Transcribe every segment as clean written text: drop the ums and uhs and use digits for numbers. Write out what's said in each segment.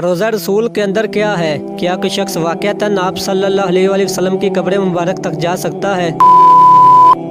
روزہ رسول کے اندر کیا ہے؟ کیا کوئی شخص واقعتاً آپ صلی اللہ علیہ وآلہ وسلم کی قبر مبارک تک جا سکتا ہے؟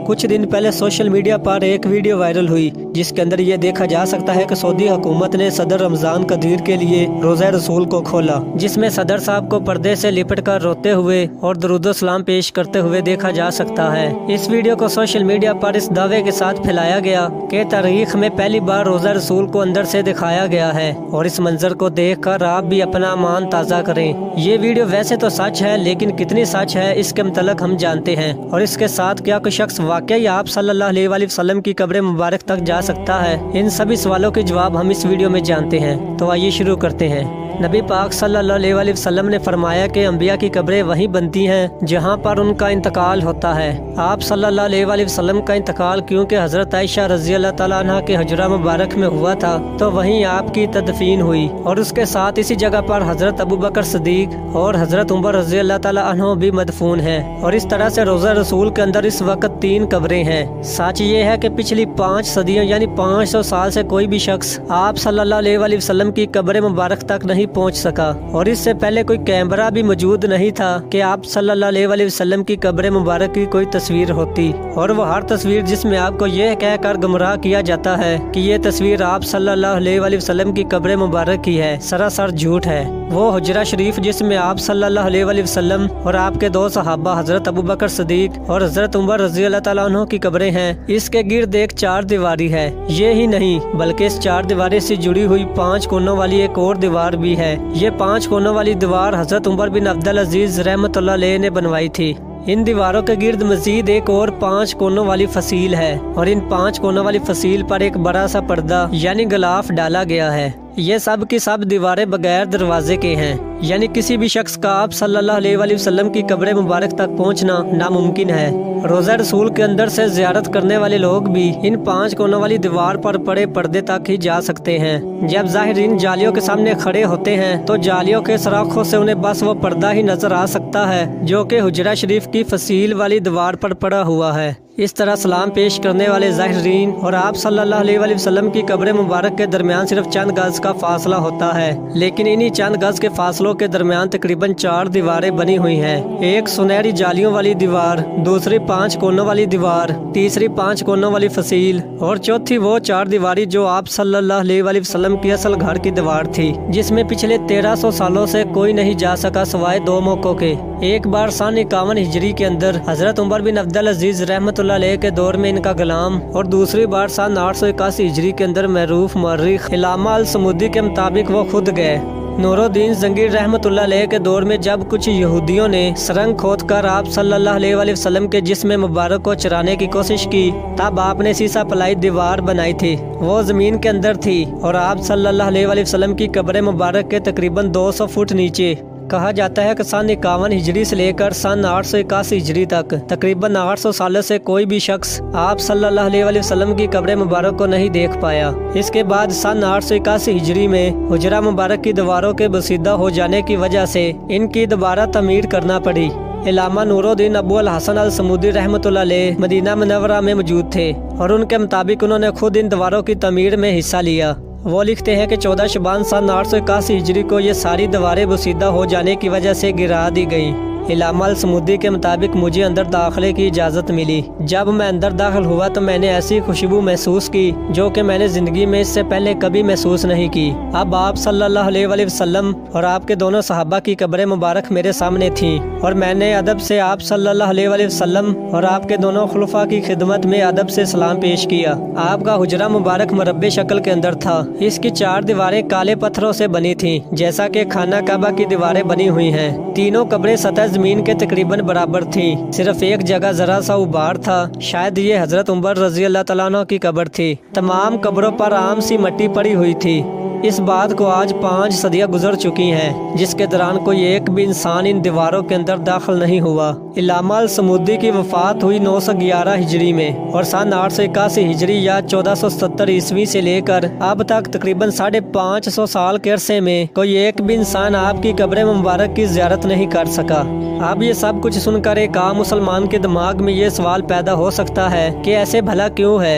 کچھ دن پہلے سوشل میڈیا پر ایک ویڈیو وائرل ہوئی جس کے اندر یہ دیکھا جا سکتا ہے کہ سعودی حکومت نے صدر رمضان قدیر کے لیے روزہ رسول کو کھولا، جس میں صدر صاحب کو پردے سے لپٹ کر روتے ہوئے اور درود و سلام پیش کرتے ہوئے دیکھا جا سکتا ہے۔ اس ویڈیو کو سوشل میڈیا پر اس دعوے کے ساتھ پھیلایا گیا کہ تاریخ میں پہلی بار روزہ رسول کو اندر سے دکھایا گیا ہے اور اس منظر کو دیکھ کر آپ بھی اپنا ایمان تازہ کریں۔ یہ ویڈیو ویسے تو سچ ہے، لیکن کتنی سچ ہے اس کے متعلق ہم جانتے ہیں، اور اس کے ساتھ کیا کوئی شخص واقعی آپ صلی اللہ علیہ وآلہ وسلم کی قبر مبارک تک جا سکتا ہے؟ ان سبھی سوالوں کے جواب ہم اس ویڈیو میں جانتے ہیں، تو آئیے شروع کرتے ہیں۔ نبی پاک صلی اللہ علیہ وآلہ وسلم نے فرمایا کہ انبیاء کی قبریں وہیں بنتی ہیں جہاں پر ان کا انتقال ہوتا ہے۔ آپ صلی اللہ علیہ وآلہ وسلم کا انتقال کیونکہ حضرت عائشہ رضی اللہ تعالیٰ عنہ کے حجرہ مبارک میں ہوا تھا، تو وہیں آپ کی تدفین ہوئی، اور اس کے ساتھ اسی جگہ پر حضرت ابوبکر صدیق اور حضرت عمر رضی اللہ تعالیٰ عنہ بھی مدفون ہیں، اور اس طرح سے روزہ رسول کے اندر اس وقت 3 قبریں ہیں۔ سچ یہ ہے کہ پچھلی 5 صدیوں یعنی 500 سال سے کوئی بھی شخص آپ صلی اللہ علیہ وآلہ وسلم کی قبر مبارک تک نہیں پہنچ سکا، اور اس سے پہلے کوئی کیمرہ بھی موجود نہیں تھا کہ آپ صلی اللہ علیہ وآلہ وسلم کی قبر مبارک کی کوئی تصویر ہوتی، اور وہ ہر تصویر جس میں آپ کو یہ کہہ کر گمراہ کیا جاتا ہے کہ یہ تصویر آپ صلی اللہ علیہ وآلہ وسلم کی قبر مبارک کی ہے، سراسر جھوٹ ہے۔ وہ حجرہ شریف جس میں آپ صلی اللہ علیہ وآلہ وسلم اور آپ کے 2 صحابہ حضرت ابوبکر صدیق اور حضرت عمر رضی اللہ تعالیٰ عنہ کی قبریں ہیں، اس کے گرد ایک 4 دیواری ہے۔ یہ ہی نہیں بلکہ اس 4 دیواری سے جڑی ہوئی 5 کونوں والی ایک اور دیوار بھی ہے۔ یہ 5 کونوں والی دیوار حضرت عمر بن عبدالعزیز رحمۃ اللہ علیہ نے بنوائی تھی۔ ان دیواروں کے گرد مزید ایک اور 5 کونوں والی فصیل ہے، اور ان 5 کونوں والی فصیل پر ایک بڑا سا پردہ یعنی غلاف ڈالا گیا ہے۔ یہ سب کی سب دیواریں بغیر دروازے کے ہیں، یعنی کسی بھی شخص کا آپ صلی اللہ علیہ وآلہ وسلم کی قبر مبارک تک پہنچنا ناممکن ہے۔ روزہ رسول کے اندر سے زیارت کرنے والے لوگ بھی ان 5 کونوں والی دیوار پر پڑے پردے تک ہی جا سکتے ہیں۔ جب زائرین جالیوں کے سامنے کھڑے ہوتے ہیں تو جالیوں کے سراخوں سے انہیں بس وہ پردہ ہی نظر آ سکتا ہے جو کہ حجرہ شریف کی فصیل والی دیوار پر پڑا ہوا ہے۔ اس طرح سلام پیش کرنے والے زائرین اور آپ صلی اللہ علیہ وآلہ وسلم کی قبر مبارک کے درمیان صرف چند گز کا فاصلہ ہوتا ہے، لیکن انہی چند گز کے فاصلوں کے درمیان تقریباً 4 دیواریں بنی ہوئی ہیں۔ ایک سنہری جالیوں والی دیوار، دوسری 5 کونوں والی دیوار، تیسری 5 کونوں والی فصیل، اور چوتھی وہ 4 دیواری جو آپ صلی اللہ علیہ وآلہ وسلم کی اصل گھر کی دیوار تھی، جس میں پچھلے 1300 سالوں سے کوئی نہیں جا سکا سوائے 2 موقعوں کے۔ ایک بار سن 51 ہجری کے اندر حضرت عمر بن عبدالعزیز رحمۃ اللہ علیہ کے دور میں ان کا غلام، اور دوسری بار سن 881 ہجری کے اندر معروف مورخ علامہ الصمودی کے مطابق وہ خود گئے۔ نور الدین زنگی رحمۃ اللہ علیہ کے دور میں جب کچھ یہودیوں نے سرنگ کھود کر آپ صلی اللہ علیہ وآلہ وسلم کے جسم مبارک کو چرانے کی کوشش کی، تب آپ نے سیسا پلائی دیوار بنائی تھی، وہ زمین کے اندر تھی، اور آپ صلی اللہ علیہ وآلہ وسلم کی قبر مبارک کے تقریباً 200 فٹ نیچے۔ کہا جاتا ہے کہ سن 51 ہجری سے لے کر سن 881 ہجری تک تقریباً 800 سالوں سے کوئی بھی شخص آپ صلی اللہ علیہ وآلہ وسلم کی قبر مبارک کو نہیں دیکھ پایا۔ اس کے بعد سن 881 ہجری میں حجرہ مبارک کی دیواروں کے بسیدہ ہو جانے کی وجہ سے ان کی دوبارہ تعمیر کرنا پڑی۔ علامہ نور الدین ابو الحسن الصمودی رحمۃ اللہ علیہ مدینہ منورہ میں موجود تھے، اور ان کے مطابق انہوں نے خود ان دیواروں کی تعمیر میں حصہ لیا۔ وہ لکھتے ہیں کہ 14 شعبان سن 881 ہجری کو یہ ساری دیواریں بسیدہ ہو جانے کی وجہ سے گرا دی گئیں۔ علامہ الصمودی کے مطابق مجھے اندر داخلے کی اجازت ملی۔ جب میں اندر داخل ہوا تو میں نے ایسی خوشبو محسوس کی جو کہ میں نے زندگی میں اس سے پہلے کبھی محسوس نہیں کی۔ اب آپ صلی اللہ علیہ وآلہ وسلم اور آپ کے دونوں صحابہ کی قبر مبارک میرے سامنے تھیں، اور میں نے ادب سے آپ صلی اللہ علیہ وآلہ وسلم اور آپ کے دونوں خلفاء کی خدمت میں ادب سے سلام پیش کیا۔ آپ کا حجرہ مبارک مربع شکل کے اندر تھا۔ اس کی 4 دیواریں کالے پتھروں سے بنی تھیں، جیسا کہ خانہ کعبہ کی دیواریں بنی ہوئی ہیں۔ تینوں قبریں سطح زمین کے تقریباً برابر تھیں، صرف ایک جگہ ذرا سا ابھار تھا، شاید یہ حضرت عمر رضی اللہ تعالیٰ عنہ کی قبر تھی۔ تمام قبروں پر عام سی مٹی پڑی ہوئی تھی۔ اس بات کو آج 5 صدیاں گزر چکی ہیں جس کے دوران کوئی ایک بھی انسان ان دیواروں کے اندر داخل نہیں ہوا۔ علامہ الصمودی کی وفات ہوئی 911 ہجری میں، اور سن 881 ہجری یا 1470 عیسوی سے لے کر اب تک تقریباً 550 سال کے عرصے میں کوئی ایک بھی انسان آپ کی قبر مبارک کی زیارت نہیں کر سکا۔ اب یہ سب کچھ سن کر ایک عام مسلمان کے دماغ میں یہ سوال پیدا ہو سکتا ہے کہ ایسے بھلا کیوں ہے؟